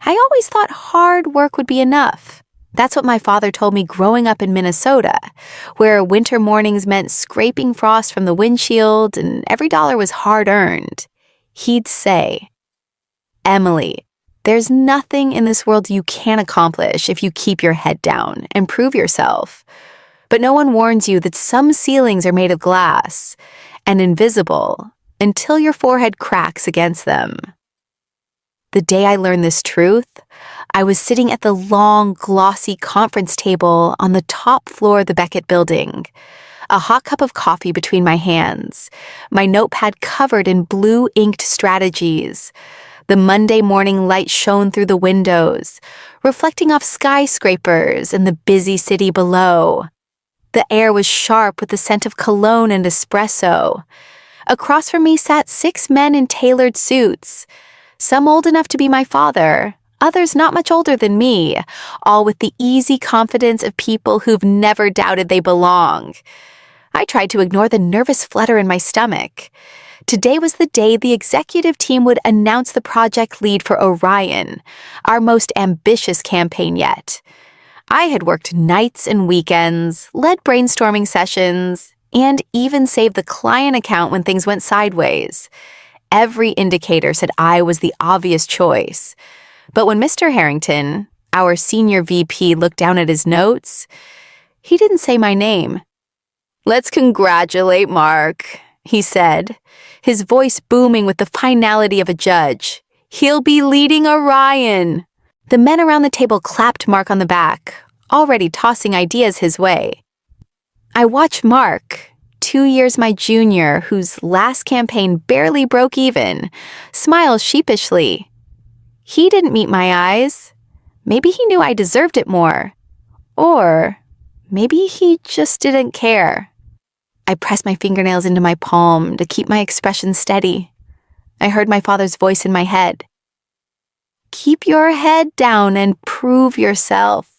I always thought hard work would be enough. That's what my father told me growing up in Minnesota, where winter mornings meant scraping frost from the windshield and every dollar was hard-earned. He'd say, "Emily, there's nothing in this world you can't accomplish if you keep your head down and prove yourself. But no one warns you that some ceilings are made of glass and invisible until your forehead cracks against them." The day I learned this truth, I was sitting at the long, glossy conference table on the top floor of the Beckett building, a hot cup of coffee between my hands, my notepad covered in blue-inked strategies. The Monday morning light shone through the windows, reflecting off skyscrapers and the busy city below. The air was sharp with the scent of cologne and espresso. Across from me sat 6 men in tailored suits, some old enough to be my father, others not much older than me, all with the easy confidence of people who've never doubted they belong. I tried to ignore the nervous flutter in my stomach. Today was the day the executive team would announce the project lead for Orion, our most ambitious campaign yet. I had worked nights and weekends, led brainstorming sessions, and even saved the client account when things went sideways. Every indicator said I was the obvious choice. But when Mr. Harrington, our senior VP, looked down at his notes, he didn't say my name. "Let's congratulate Mark," he said, his voice booming with the finality of a judge. "He'll be leading Orion." The men around the table clapped Mark on the back, already tossing ideas his way. I watched Mark, 2 years my junior, whose last campaign barely broke even, smile sheepishly. He didn't meet my eyes. Maybe he knew I deserved it more. Or maybe he just didn't care. I pressed my fingernails into my palm to keep my expression steady. I heard my father's voice in my head. "Keep your head down and prove yourself."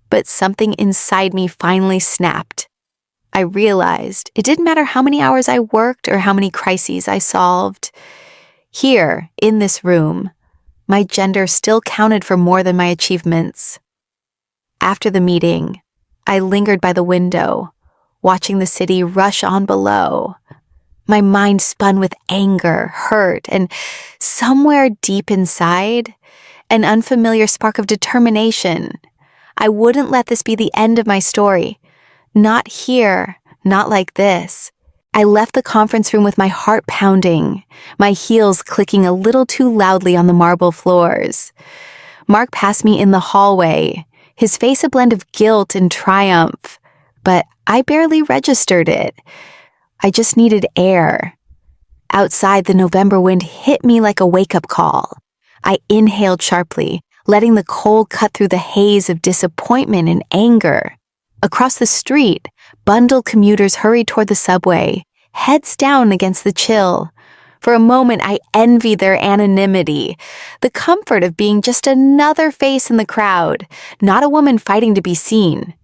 But something inside me finally snapped. I realized it didn't matter how many hours I worked or how many crises I solved. Here, in this room, my gender still counted for more than my achievements. After the meeting, I lingered by the window, watching the city rush on below. My mind spun with anger, hurt, and somewhere deep inside, an unfamiliar spark of determination. I wouldn't let this be the end of my story. Not here, not like this. I left the conference room with my heart pounding, my heels clicking a little too loudly on the marble floors. Mark passed me in the hallway, his face a blend of guilt and triumph, but I barely registered it. I just needed air. Outside, the November wind hit me like a wake-up call. I inhaled sharply, letting the cold cut through the haze of disappointment and anger. Across the street, bundled commuters hurried toward the subway, heads down against the chill. For a moment, I envied their anonymity, the comfort of being just another face in the crowd, not a woman fighting to be seen.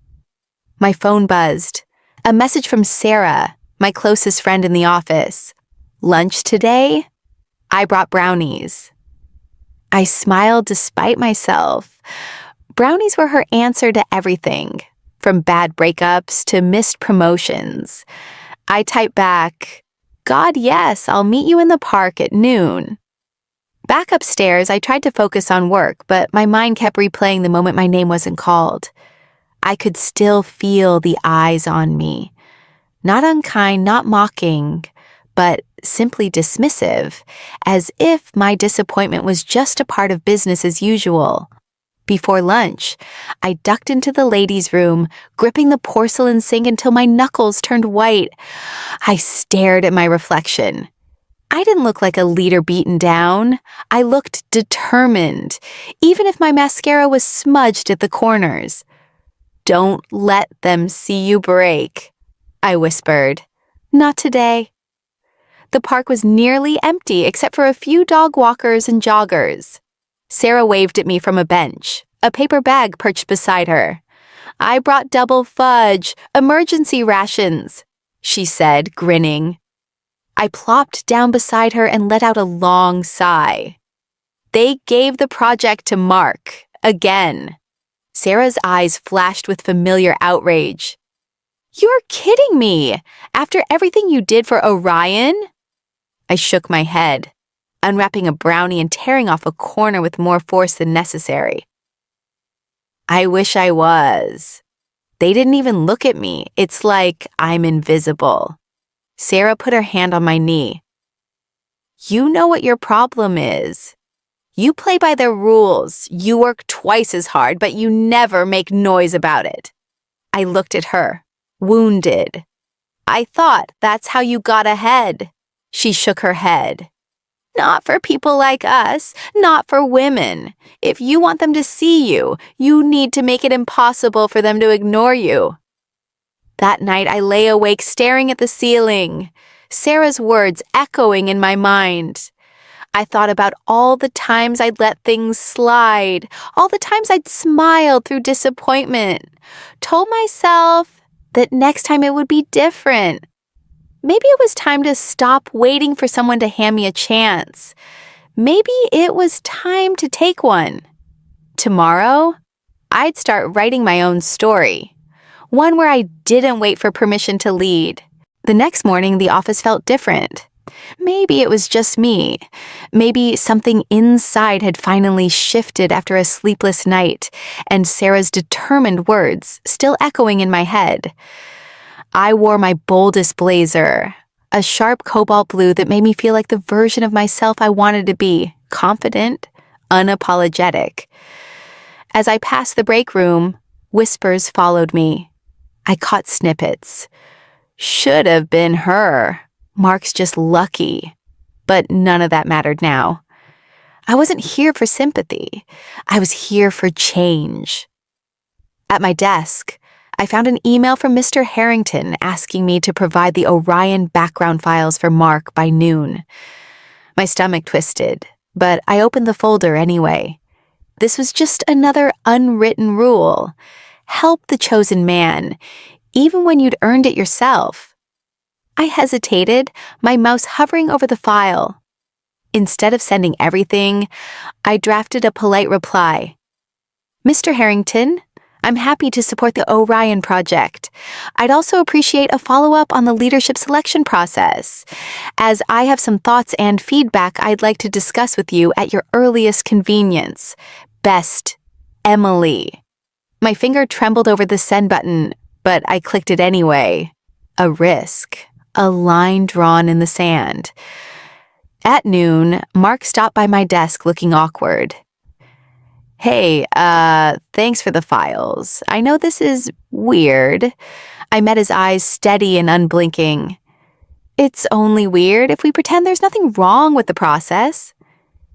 My phone buzzed. A message from Sarah, my closest friend in the office. "Lunch today? I brought brownies." I smiled despite myself. Brownies were her answer to everything, from bad breakups to missed promotions. I typed back, "God, yes, I'll meet you in the park at noon." Back upstairs, I tried to focus on work, but my mind kept replaying the moment my name wasn't called. I could still feel the eyes on me. Not unkind, not mocking, but simply dismissive, as if my disappointment was just a part of business as usual. Before lunch, I ducked into the ladies' room, gripping the porcelain sink until my knuckles turned white. I stared at my reflection. I didn't look like a leader beaten down. I looked determined, even if my mascara was smudged at the corners. "Don't let them see you break," I whispered. "Not today." The park was nearly empty except for a few dog walkers and joggers. Sarah waved at me from a bench, a paper bag perched beside her. "I brought double fudge, emergency rations," she said, grinning. I plopped down beside her and let out a long sigh. They gave the project to Mark, again. Sarah's eyes flashed with familiar outrage. You're kidding me! After everything you did for Orion? I shook my head, unwrapping a brownie and tearing off a corner with more force than necessary. I wish I was. They didn't even look at me. It's like I'm invisible. Sarah put her hand on my knee. You know what your problem is. You play by their rules. You work twice as hard, but you never make noise about it. I looked at her, wounded. I thought that's how you got ahead. She shook her head. Not for people like us, not for women. If you want them to see you, you need to make it impossible for them to ignore you. That night I lay awake staring at the ceiling, Sarah's words echoing in my mind. I thought about all the times I'd let things slide, all the times I'd smiled through disappointment, told myself that next time it would be different. Maybe it was time to stop waiting for someone to hand me a chance. Maybe it was time to take one. Tomorrow, I'd start writing my own story. One where I didn't wait for permission to lead. The next morning, the office felt different. Maybe it was just me. Maybe something inside had finally shifted after a sleepless night, and Sarah's determined words still echoing in my head. I wore my boldest blazer, a sharp cobalt blue that made me feel like the version of myself I wanted to be, confident, unapologetic. As I passed the break room, whispers followed me. I caught snippets. Should have been her. Mark's just lucky. But none of that mattered now. I wasn't here for sympathy. I was here for change. At my desk, I found an email from Mr. Harrington asking me to provide the Orion background files for Mark by noon. My stomach twisted, but I opened the folder anyway. This was just another unwritten rule. Help the chosen man, even when you'd earned it yourself. I hesitated, my mouse hovering over the file. Instead of sending everything, I drafted a polite reply. Mr. Harrington, I'm happy to support the Orion project. I'd also appreciate a follow-up on the leadership selection process, as I have some thoughts and feedback I'd like to discuss with you at your earliest convenience. Best, Emily. My finger trembled over the send button, but I clicked it anyway. A risk, a line drawn in the sand. At noon, Mark stopped by my desk looking awkward. Hey, thanks for the files. I know this is weird. I met his eyes steady and unblinking. It's only weird if we pretend there's nothing wrong with the process.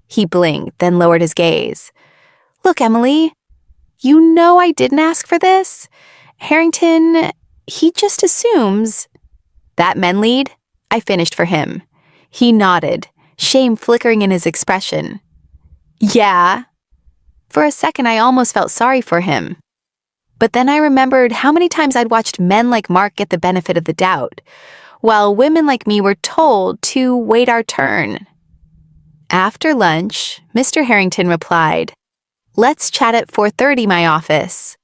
He blinked, then lowered his gaze. Look, Emily, you know I didn't ask for this. Harrington, he just assumes. That men lead? I finished for him. He nodded, shame flickering in his expression. Yeah. For a second, I almost felt sorry for him. But then I remembered how many times I'd watched men like Mark get the benefit of the doubt, while women like me were told to wait our turn. After lunch, Mr. Harrington replied, "Let's chat at 4:30, my office."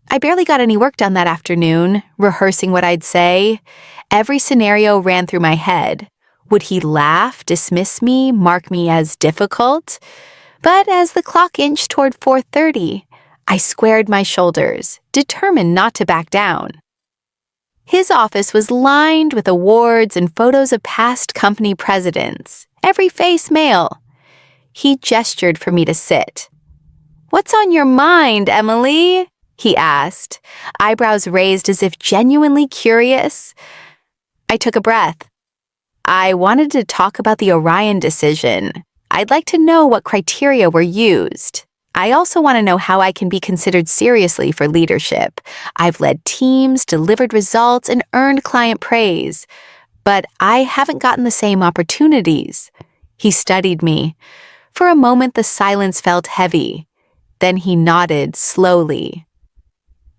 I barely got any work done that afternoon, rehearsing what I'd say. Every scenario ran through my head. Would he laugh, dismiss me, mark me as difficult? But as the clock inched toward 4:30, I squared my shoulders, determined not to back down. His office was lined with awards and photos of past company presidents, every face male. He gestured for me to sit. "What's on your mind, Emily?" he asked, eyebrows raised as if genuinely curious. I took a breath. I wanted to talk about the Orion decision. I'd like to know what criteria were used. I also want to know how I can be considered seriously for leadership. I've led teams, delivered results, and earned client praise, but I haven't gotten the same opportunities. He studied me. For a moment, the silence felt heavy. Then he nodded slowly.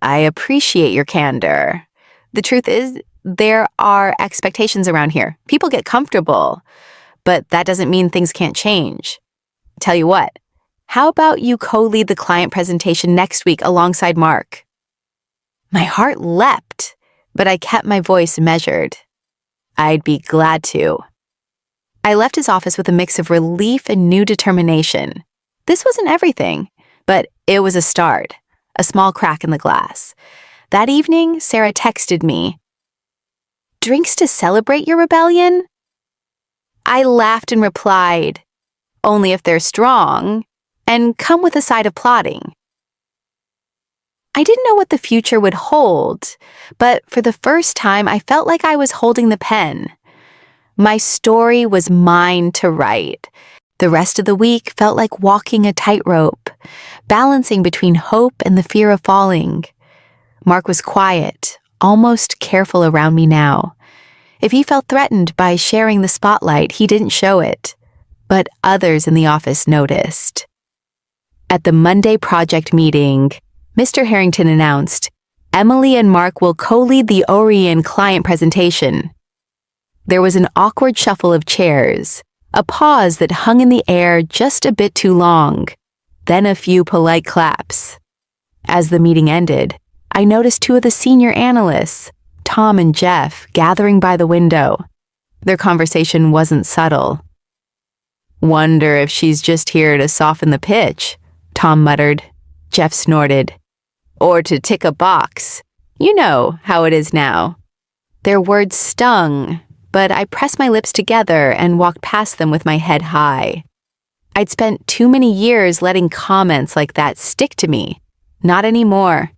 I appreciate your candor. The truth is, there are expectations around here. People get comfortable, but that doesn't mean things can't change. Tell you what, how about you co-lead the client presentation next week alongside Mark? My heart leapt, but I kept my voice measured. I'd be glad to. I left his office with a mix of relief and new determination. This wasn't everything, but it was a start, a small crack in the glass. That evening, Sarah texted me, "Drinks to celebrate your rebellion?" I laughed and replied, "Only if they're strong, and come with a side of plotting." I didn't know what the future would hold, but for the first time, I felt like I was holding the pen. My story was mine to write. The rest of the week felt like walking a tightrope, balancing between hope and the fear of falling. Mark was quiet, almost careful around me now. If he felt threatened by sharing the spotlight, he didn't show it. But others in the office noticed. At the Monday project meeting, Mr. Harrington announced, "Emily and Mark will co-lead the Orion client presentation." There was an awkward shuffle of chairs, a pause that hung in the air just a bit too long, then a few polite claps. As the meeting ended, I noticed two of the senior analysts, Tom and Jeff, gathering by the window. Their conversation wasn't subtle. "Wonder if she's just here to soften the pitch," Tom muttered. Jeff snorted. "Or to tick a box. You know how it is now." Their words stung, but I pressed my lips together and walked past them with my head high. I'd spent too many years letting comments like that stick to me. Not anymore.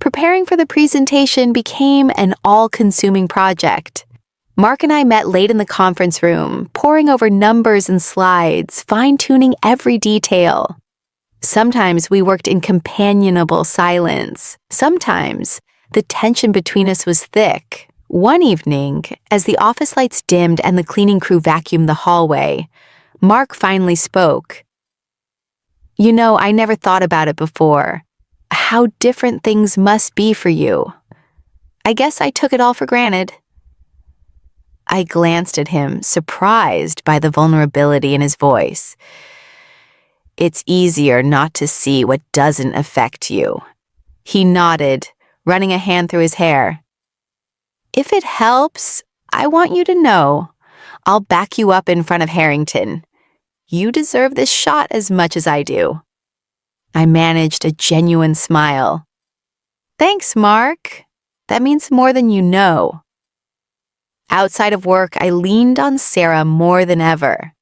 Preparing for the presentation became an all-consuming project. Mark and I met late in the conference room, poring over numbers and slides, fine-tuning every detail. Sometimes we worked in companionable silence. Sometimes the tension between us was thick. One evening, as the office lights dimmed and the cleaning crew vacuumed the hallway, Mark finally spoke. "You know, I never thought about it before. How different things must be for you. I guess I took it all for granted." I glanced at him, surprised by the vulnerability in his voice. "It's easier not to see what doesn't affect you." He nodded, running a hand through his hair. "If it helps, I want you to know, I'll back you up in front of Harrington. You deserve this shot as much as I do." I managed a genuine smile. "Thanks, Mark. That means more than you know." Outside of work, I leaned on Sarah more than ever.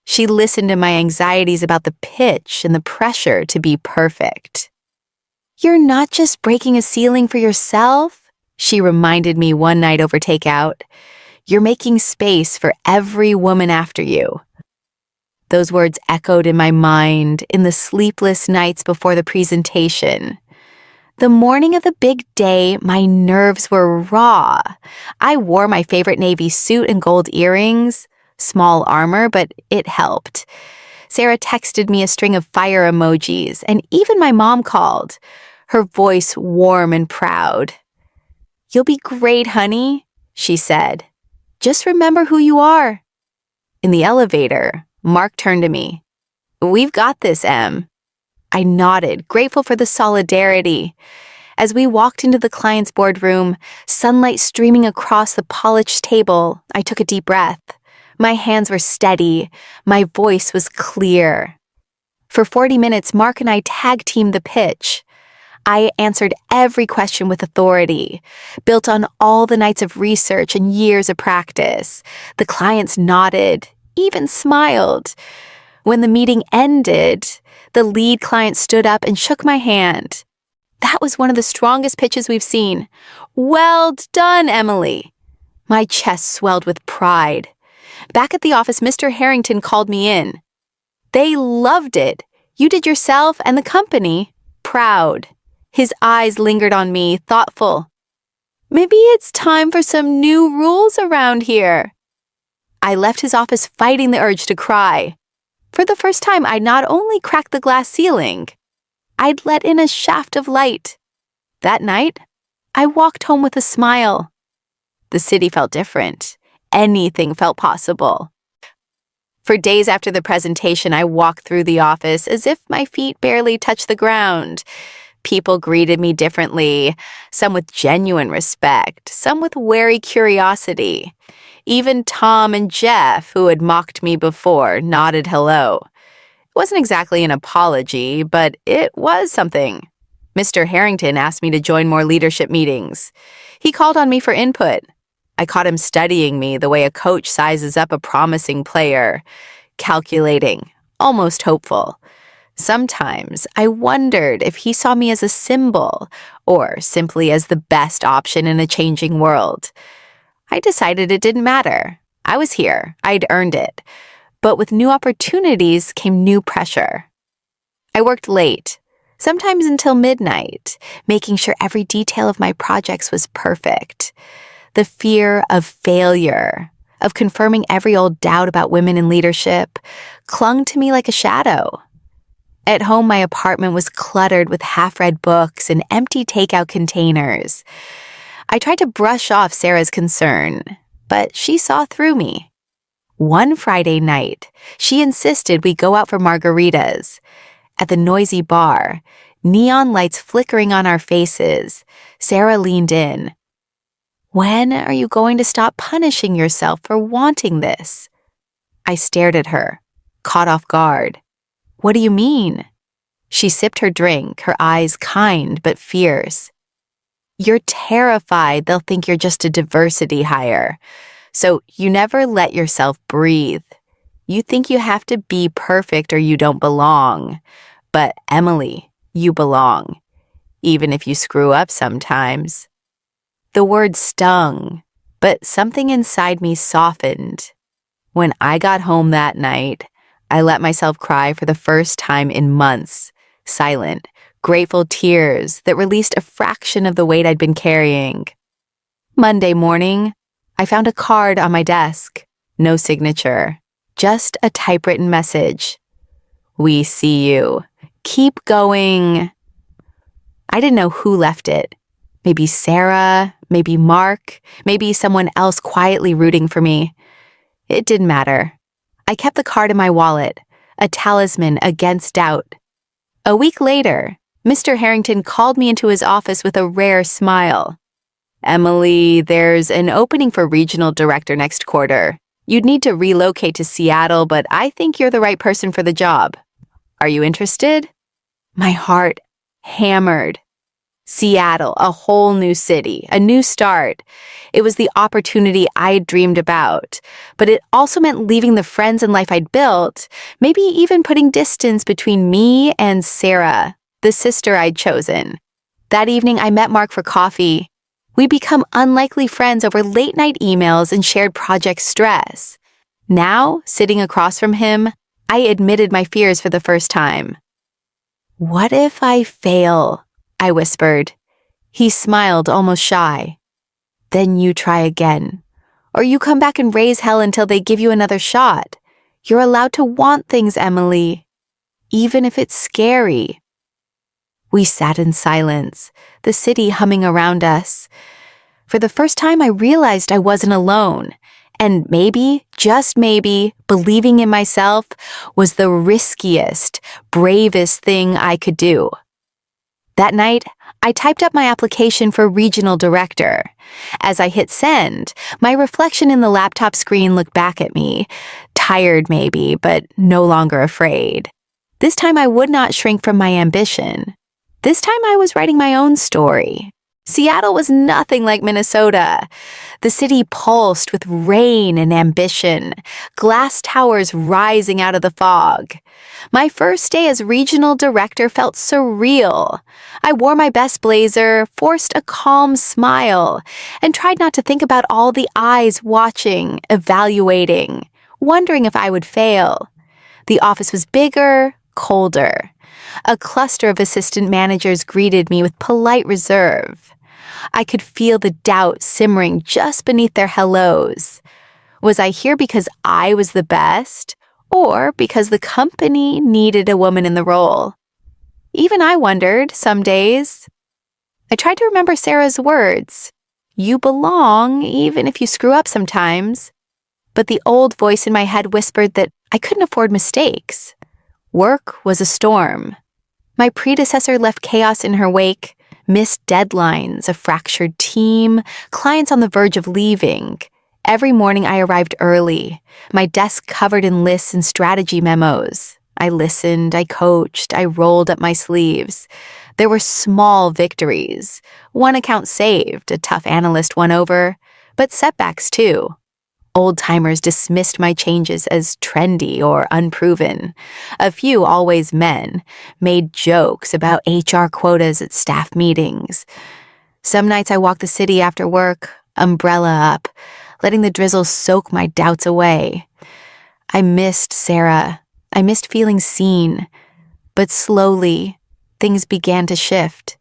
She listened to my anxieties about the pitch and the pressure to be perfect. "You're not just breaking a ceiling for yourself," she reminded me one night over takeout. "You're making space for every woman after you." Those words echoed in my mind in the sleepless nights before the presentation. The morning of the big day, my nerves were raw. I wore my favorite navy suit and gold earrings. Small armor, but it helped. Sarah texted me a string of fire emojis, and even my mom called, her voice warm and proud. "You'll be great, honey," she said. "Just remember who you are." In the elevator, Mark turned to me. "We've got this, Em." I nodded, grateful for the solidarity. As we walked into the client's boardroom, sunlight streaming across the polished table, I took a deep breath. My hands were steady. My voice was clear. For 40 minutes, Mark and I tag-teamed the pitch. I answered every question with authority, built on all the nights of research and years of practice. The clients nodded, even smiled. When the meeting ended, the lead client stood up and shook my hand. "That was one of the strongest pitches we've seen. Well done, Emily." My chest swelled with pride. Back at the office, Mr. Harrington called me in. "They loved it. You did yourself and the company proud." His eyes lingered on me, thoughtful. "Maybe it's time for some new rules around here." I left his office fighting the urge to cry. For the first time, I'd not only cracked the glass ceiling, I'd let in a shaft of light. That night, I walked home with a smile. The city felt different. Anything felt possible. For days after the presentation, I walked through the office as if my feet barely touched the ground. People greeted me differently, some with genuine respect, some with wary curiosity. Even Tom and Jeff, who had mocked me before, nodded hello. It wasn't exactly an apology, but it was something. Mr. Harrington asked me to join more leadership meetings. He called on me for input. I caught him studying me the way a coach sizes up a promising player, calculating, almost hopeful. Sometimes I wondered if he saw me as a symbol or simply as the best option in a changing world. I decided it didn't matter. I was here. I'd earned it. But with new opportunities came new pressure. I worked late, sometimes until midnight, making sure every detail of my projects was perfect. The fear of failure, of confirming every old doubt about women in leadership, clung to me like a shadow. At home, my apartment was cluttered with half-read books and empty takeout containers. I tried to brush off Sarah's concern, but she saw through me. One Friday night, she insisted we go out for margaritas. At the noisy bar, neon lights flickering on our faces, Sarah leaned in. "When are you going to stop punishing yourself for wanting this?" I stared at her, caught off guard. "What do you mean?" She sipped her drink, her eyes kind but fierce. "You're terrified they'll think you're just a diversity hire, so you never let yourself breathe. You think you have to be perfect or you don't belong. But Emily, you belong, even if you screw up sometimes." The word stung, but something inside me softened. When I got home that night, I let myself cry for the first time in months, silent, grateful tears that released a fraction of the weight I'd been carrying. Monday morning, I found a card on my desk, no signature, just a typewritten message. "We see you. Keep going." I didn't know who left it. Maybe Sarah, maybe Mark, maybe someone else quietly rooting for me. It didn't matter. I kept the card in my wallet, a talisman against doubt. A week later, Mr. Harrington called me into his office with a rare smile. "Emily, there's an opening for regional director next quarter. You'd need to relocate to Seattle, but I think you're the right person for the job. Are you interested?" My heart hammered. Seattle, a whole new city, a new start. It was the opportunity I'd dreamed about, but it also meant leaving the friends and life I'd built, maybe even putting distance between me and Sarah, the sister I'd chosen. That evening, I met Mark for coffee. We'd become unlikely friends over late-night emails and shared project stress. Now, sitting across from him, I admitted my fears for the first time. "What if I fail?" I whispered. He smiled, almost shy. "Then you try again. Or you come back and raise hell until they give you another shot. You're allowed to want things, Emily, even if it's scary." We sat in silence, the city humming around us. For the first time, I realized I wasn't alone. And maybe, just maybe, believing in myself was the riskiest, bravest thing I could do. That night, I typed up my application for regional director. As I hit send, my reflection in the laptop screen looked back at me, tired maybe, but no longer afraid. This time I would not shrink from my ambition. This time I was writing my own story. Seattle was nothing like Minnesota. The city pulsed with rain and ambition, glass towers rising out of the fog. My first day as regional director felt surreal. I wore my best blazer, forced a calm smile, and tried not to think about all the eyes watching, evaluating, wondering if I would fail. The office was bigger, colder. A cluster of assistant managers greeted me with polite reserve. I could feel the doubt simmering just beneath their hellos. Was I here because I was the best, or because the company needed a woman in the role? Even I wondered some days. I tried to remember Sarah's words. "You belong, even if you screw up sometimes." But the old voice in my head whispered that I couldn't afford mistakes. Work was a storm. My predecessor left chaos in her wake, missed deadlines, a fractured team, clients on the verge of leaving. Every morning I arrived early, my desk covered in lists and strategy memos. I listened, I coached, I rolled up my sleeves. There were small victories. One account saved, a tough analyst won over, but setbacks too. Old-timers dismissed my changes as trendy or unproven. A few, always men, made jokes about HR quotas at staff meetings. Some nights I walked the city after work, umbrella up, letting the drizzle soak my doubts away. I missed Sarah. I missed feeling seen. But slowly, things began to shift.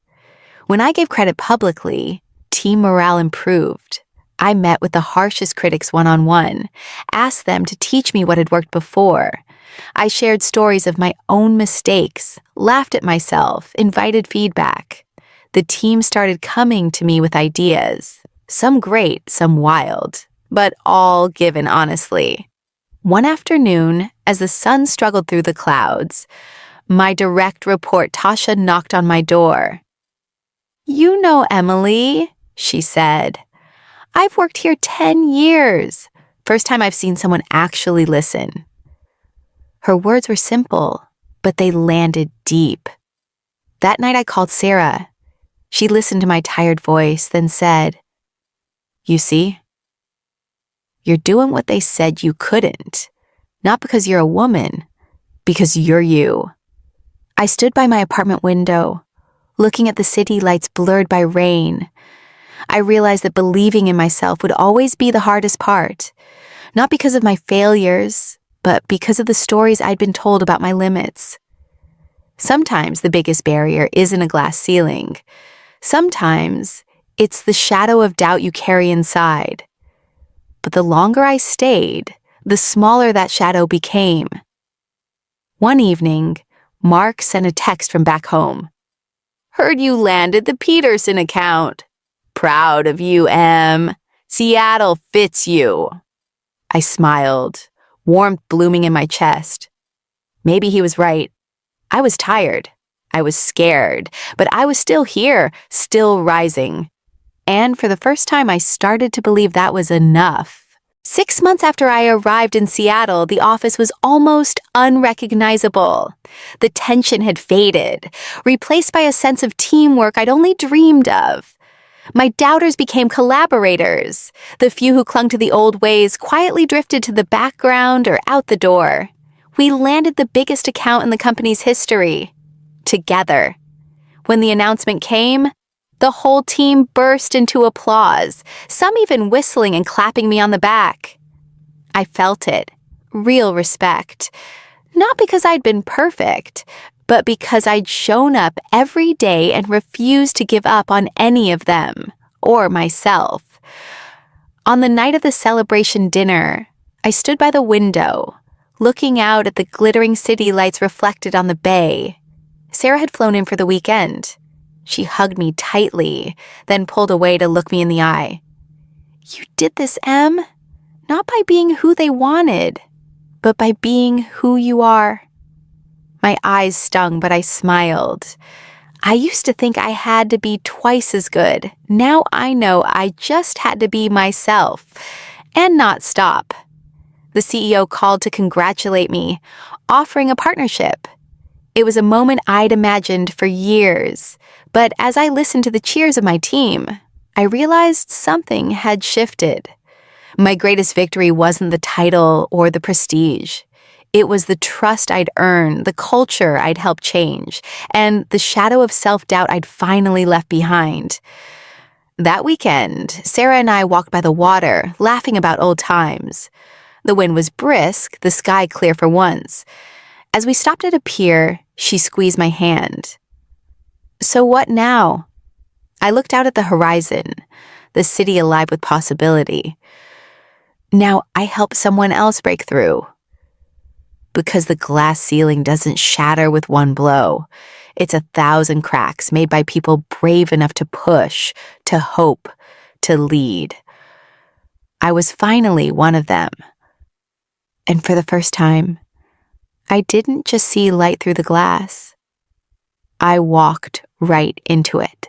When I gave credit publicly, team morale improved. I met with the harshest critics one-on-one, asked them to teach me what had worked before. I shared stories of my own mistakes, laughed at myself, invited feedback. The team started coming to me with ideas, some great, some wild, but all given honestly. One afternoon, as the sun struggled through the clouds, my direct report Tasha knocked on my door. "You know Emily," she said. "I've worked here 10 years. First time I've seen someone actually listen." Her words were simple, but they landed deep. That night I called Sarah. She listened to my tired voice, then said, "You see, you're doing what they said you couldn't, not because you're a woman, because you're you." I stood by my apartment window, looking at the city lights blurred by rain. I realized that believing in myself would always be the hardest part, not because of my failures, but because of the stories I'd been told about my limits. Sometimes the biggest barrier isn't a glass ceiling. Sometimes it's the shadow of doubt you carry inside. But the longer I stayed, the smaller that shadow became. One evening, Mark sent a text from back home. "Heard you landed the Peterson account. Proud of you, Em. Seattle fits you." I smiled, warmth blooming in my chest. Maybe he was right. I was tired. I was scared, but I was still here, still rising. And for the first time, I started to believe that was enough. 6 months after I arrived in Seattle, the office was almost unrecognizable. The tension had faded, replaced by a sense of teamwork I'd only dreamed of. My doubters became collaborators. The few who clung to the old ways quietly drifted to the background or out the door. We landed the biggest account in the company's history. Together. When the announcement came, the whole team burst into applause, some even whistling and clapping me on the back. I felt it. Real respect. Not because I'd been perfect, but because I'd shown up every day and refused to give up on any of them, or myself. On the night of the celebration dinner, I stood by the window, looking out at the glittering city lights reflected on the bay. Sarah had flown in for the weekend. She hugged me tightly, then pulled away to look me in the eye. "You did this, Em, not by being who they wanted, but by being who you are." My eyes stung, but I smiled. I used to think I had to be twice as good. Now I know I just had to be myself and not stop. The CEO called to congratulate me, offering a partnership. It was a moment I'd imagined for years, but as I listened to the cheers of my team, I realized something had shifted. My greatest victory wasn't the title or the prestige. It was the trust I'd earned, the culture I'd helped change, and the shadow of self-doubt I'd finally left behind. That weekend, Sarah and I walked by the water, laughing about old times. The wind was brisk, the sky clear for once. As we stopped at a pier, she squeezed my hand. "So what now?" I looked out at the horizon, the city alive with possibility. "Now I help someone else break through." Because the glass ceiling doesn't shatter with one blow. It's 1,000 cracks made by people brave enough to push, to hope, to lead. I was finally one of them. And for the first time, I didn't just see light through the glass. I walked right into it.